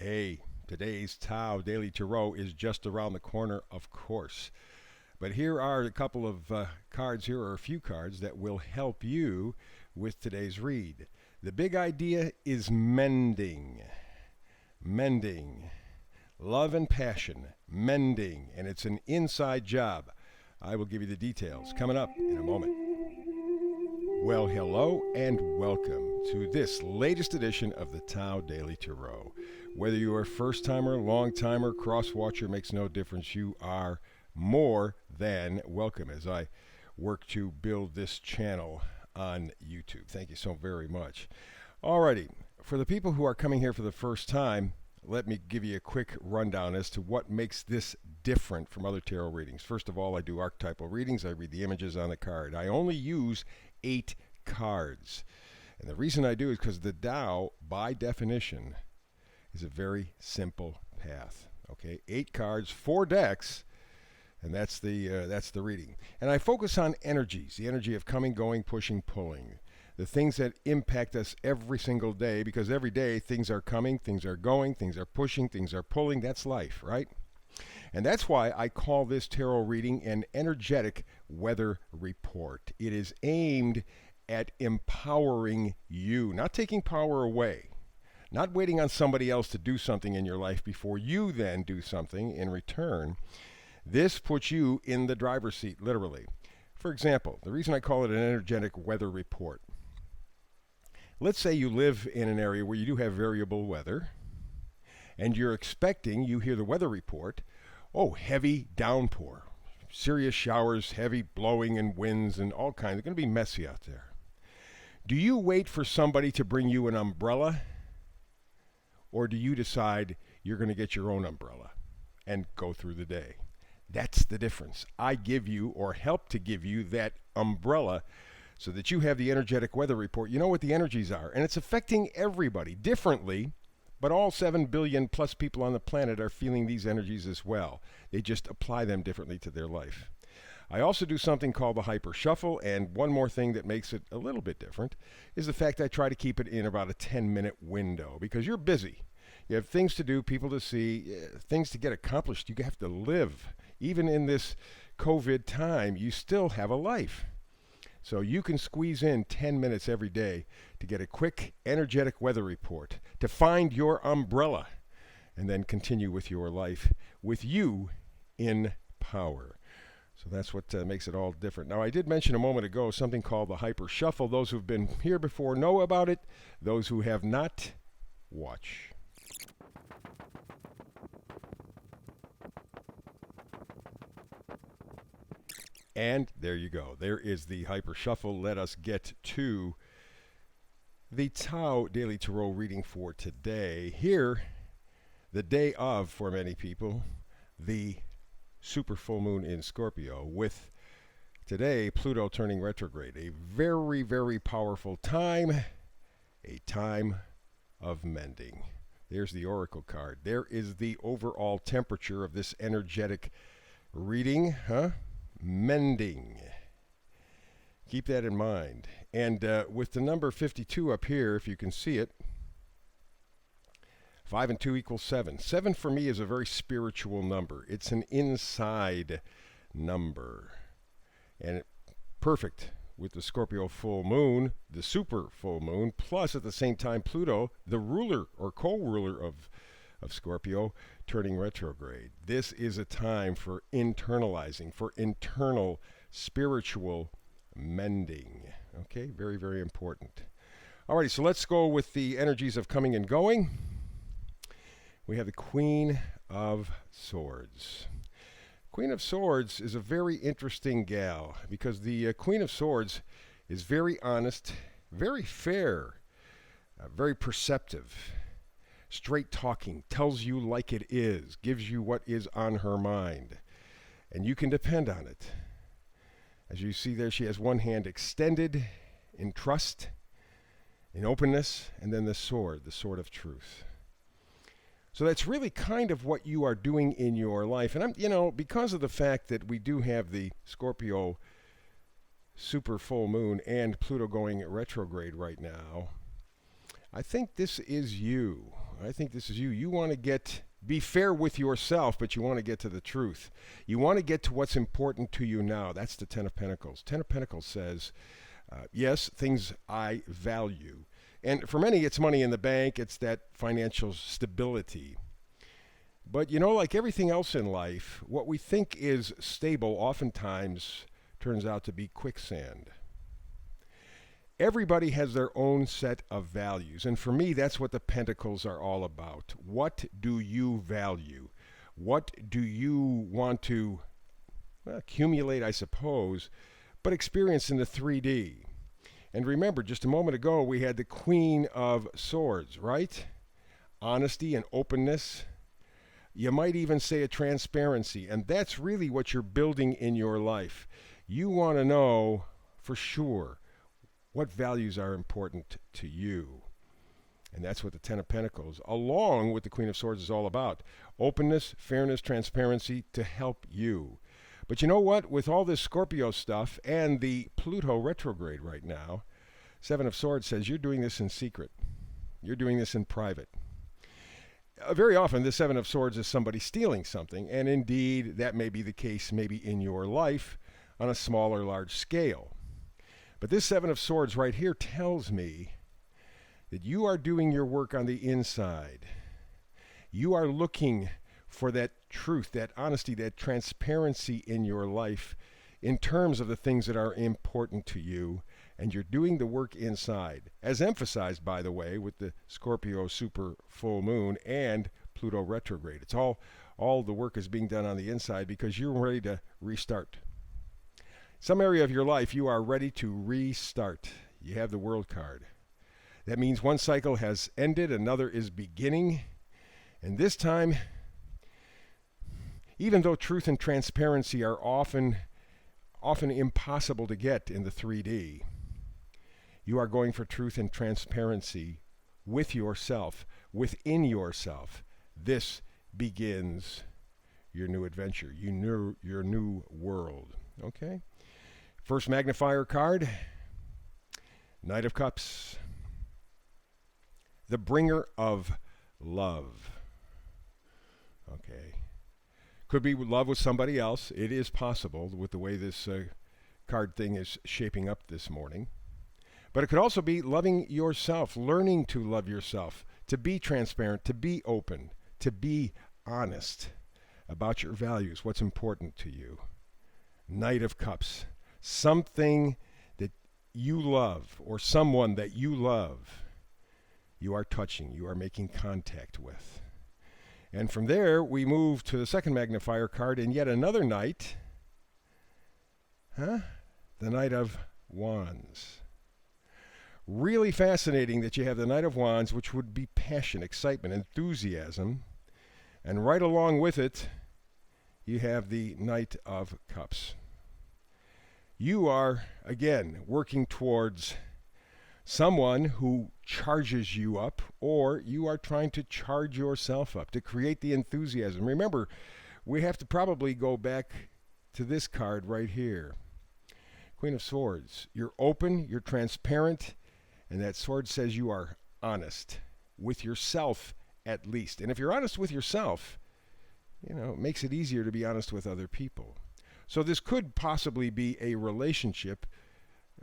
Hey, today's Tao Daily Tarot is just around the corner, of course. But here are a couple of cards, here are a few cards that will help you with today's read. The big idea is mending. Mending. Love and passion. Mending. And it's an inside job. I will give you the details coming up in a moment. Well, hello and welcome to this latest edition of the Tao Daily Tarot. Whether you are a first-timer, long-timer, cross-watcher, makes no difference. You are more than welcome as I work to build this channel on YouTube. Thank you so very much. Alrighty, for the people who are coming here for the first time, let me give you a quick rundown as to what makes this different from other tarot readings. First of all, I do archetypal readings. I read the images on the card. I only use 8 cards. And the reason I do is because the Tao, by definition, is a very simple path. Okay, 8 cards, 4 decks, and that's the reading. And I focus on energies, the energy of coming, going, pushing, pulling. The things that impact us every single day, because every day things are coming, things are going, things are pushing, things are pulling. That's life, right? And that's why I call this tarot reading an energetic weather report. It is aimed at empowering you, not taking power away, not waiting on somebody else to do something in your life before you then do something in return. This puts you in the driver's seat, literally. For example, the reason I call it an energetic weather report. Let's say you live in an area where you do have variable weather, and you're expecting, you hear the weather report, heavy downpour, serious showers, heavy blowing and winds and all kinds. It's going to be messy out there. Do you wait for somebody to bring you an umbrella, or do you decide you're going to get your own umbrella and go through the day? That's the difference. I give you, or help to give you, that umbrella so that you have the energetic weather report. You know what the energies are, and it's affecting everybody differently, but all 7 billion plus people on the planet are feeling these energies as well. They just apply them differently to their life. I also do something called the hyper shuffle, and one more thing that makes it a little bit different is the fact I try to keep it in about a 10-minute window, because you're busy. You have things to do, people to see, things to get accomplished. You have to live. Even in this COVID time, you still have a life. So you can squeeze in 10 minutes every day to get a quick, energetic weather report, to find your umbrella, and then continue with your life with you in power. So that's what makes it all different. Now, I did mention a moment ago something called the hyper shuffle. Those who've been here before know about it. Those who have not, watch. And there you go. There is the hyper shuffle. Let us get to the Tao Daily Tarot reading for today. Here, the day of, for many people, the Super Full Moon in Scorpio, with today Pluto turning retrograde. A very, very powerful time, a time of mending. There's the oracle card. There is the overall temperature of this energetic reading, mending. Keep that in mind. And with the number 52 up here, if you can see it, 5 and 2 equals 7. 7 for me is a very spiritual number. It's an inside number. And perfect with the Scorpio full moon, the super full moon, plus at the same time Pluto, the ruler or co-ruler of Scorpio, turning retrograde. This is a time for internalizing, for internal spiritual mending. Okay, very, very important. Alrighty, so let's go with the energies of coming and going. We have the Queen of Swords. Queen of Swords is a very interesting gal, because the Queen of Swords is very honest, very fair, very perceptive, straight talking, tells you like it is, gives you what is on her mind, and you can depend on it. As you see there, she has one hand extended in trust, in openness, and then the sword of truth. So that's really kind of what you are doing in your life. And because of the fact that we do have the Scorpio super full moon and Pluto going retrograde right now, I think this is you. I think this is you. You want to be fair with yourself, but you want to get to the truth. You want to get to what's important to you now. That's the Ten of Pentacles. Ten of Pentacles says, yes, things I value. And for many, it's money in the bank. It's that financial stability. But like everything else in life, what we think is stable oftentimes turns out to be quicksand. Everybody has their own set of values. And for me, that's what the Pentacles are all about. What do you value? What do you want to accumulate, I suppose, but experience in the 3D? And remember, just a moment ago, we had the Queen of Swords, right? Honesty and openness. You might even say a transparency. And that's really what you're building in your life. You want to know for sure what values are important to you. And that's what the Ten of Pentacles, along with the Queen of Swords, is all about. Openness, fairness, transparency to help you. But you know what? With all this Scorpio stuff and the Pluto retrograde right now, Seven of Swords says you're doing this in secret. You're doing this in private. Very often, the Seven of Swords is somebody stealing something. And indeed, that may be the case maybe in your life on a small or large scale. But this Seven of Swords right here tells me that you are doing your work on the inside. You are looking for that truth, that honesty, that transparency in your life in terms of the things that are important to you, and you're doing the work inside, as emphasized, by the way, with the Scorpio Super Full Moon and Pluto retrograde. It's all the work is being done on the inside because you're ready to restart. Some area of your life, you are ready to restart. You have the World card. That means one cycle has ended, another is beginning. And this time, even though truth and transparency are often impossible to get in the 3D, you are going for truth and transparency with yourself, within yourself. This begins your new adventure, your new world. Okay? First magnifier card, Knight of Cups, the bringer of love. Okay. Could be love with somebody else. It is possible with the way this card thing is shaping up this morning. But it could also be loving yourself, learning to love yourself, to be transparent, to be open, to be honest about your values, what's important to you. Knight of Cups. Something that you love or someone that you love, you are touching, you are making contact with. And from there, we move to the second magnifier card and yet another knight. The Knight of Wands. Really fascinating that you have the Knight of Wands, which would be passion, excitement, enthusiasm. And right along with it, you have the Knight of Cups. You are, again, working towards someone who charges you up, or you are trying to charge yourself up to create the enthusiasm. Remember, we have to probably go back to this card right here. Queen of Swords. You're open, you're transparent, and that sword says you are honest with yourself at least. And if you're honest with yourself, it makes it easier to be honest with other people. So this could possibly be a relationship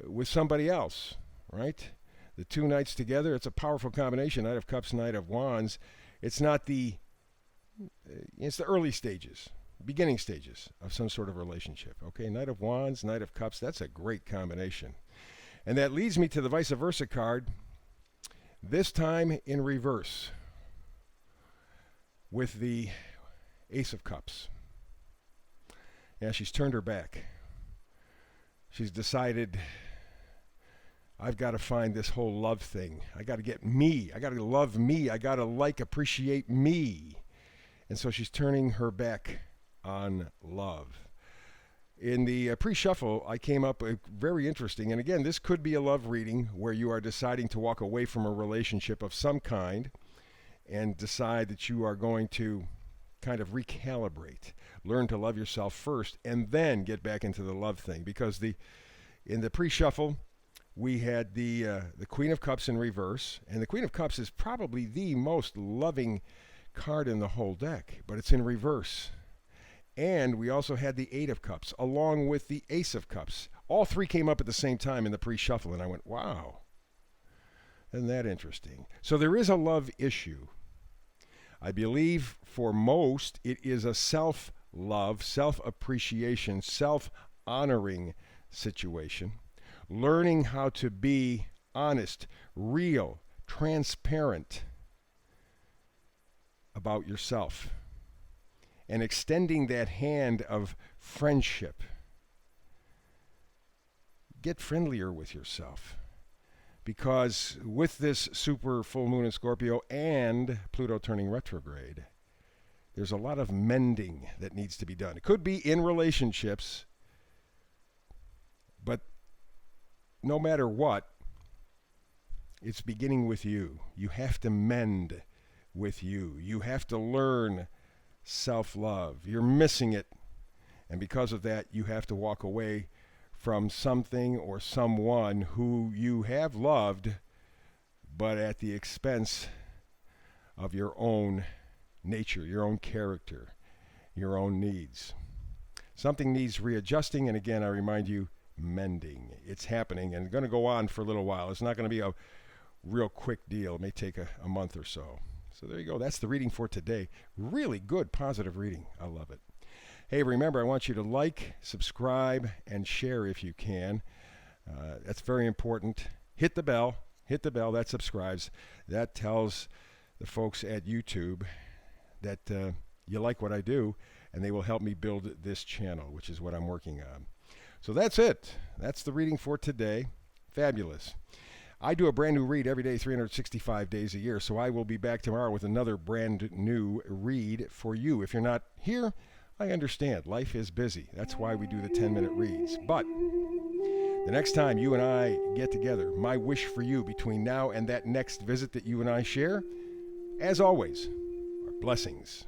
with somebody else, right? The two knights together, it's a powerful combination. Knight of Cups, Knight of Wands. It's the early stages, beginning stages of some sort of relationship. Okay, Knight of Wands, Knight of Cups, that's a great combination. And that leads me to the vice versa card, this time in reverse, with the Ace of Cups. Yeah, she's turned her back. She's decided, I've got to find this whole love thing. I got to get me. I got to love me. I got to appreciate me. And so she's turning her back on love. In the pre-shuffle, I came up with very interesting, and again, this could be a love reading where you are deciding to walk away from a relationship of some kind and decide that you are going to kind of recalibrate, learn to love yourself first, and then get back into the love thing. Because in the pre-shuffle, we had the Queen of Cups in reverse, and the Queen of Cups is probably the most loving card in the whole deck, but it's in reverse. And we also had the Eight of Cups along with the Ace of Cups. All three came up at the same time in the pre-shuffle, and I went, wow, isn't that interesting? So there is a love issue. I believe for most it is a self-love, self-appreciation, self-honoring situation. Learning how to be honest, real, transparent about yourself, and extending that hand of friendship. Get friendlier with yourself, because with this super full moon in Scorpio and Pluto turning retrograde, there's a lot of mending that needs to be done. It could be in relationships, but no matter what, it's beginning with you. You have to mend with you. You have to learn self-love. You're missing it. And because of that, you have to walk away from something or someone who you have loved, but at the expense of your own nature, your own character, your own needs. Something needs readjusting, and again, I remind you, mending. It's happening and going to go on for a little while. It's not going to be a real quick deal. It may take a month or so. So there you go. That's the reading for today. Really good, positive reading. I love it. Hey, remember, I want you to like, subscribe, and share if you can. That's very important. Hit the bell. Hit the bell. That subscribes. That tells the folks at YouTube that you like what I do, and they will help me build this channel, which is what I'm working on. So that's it. That's the reading for today. Fabulous. I do a brand new read every day, 365 days a year, so I will be back tomorrow with another brand new read for you. If you're not here, I understand. Life is busy. That's why we do the 10-minute reads. But the next time you and I get together, my wish for you between now and that next visit that you and I share, as always, are blessings.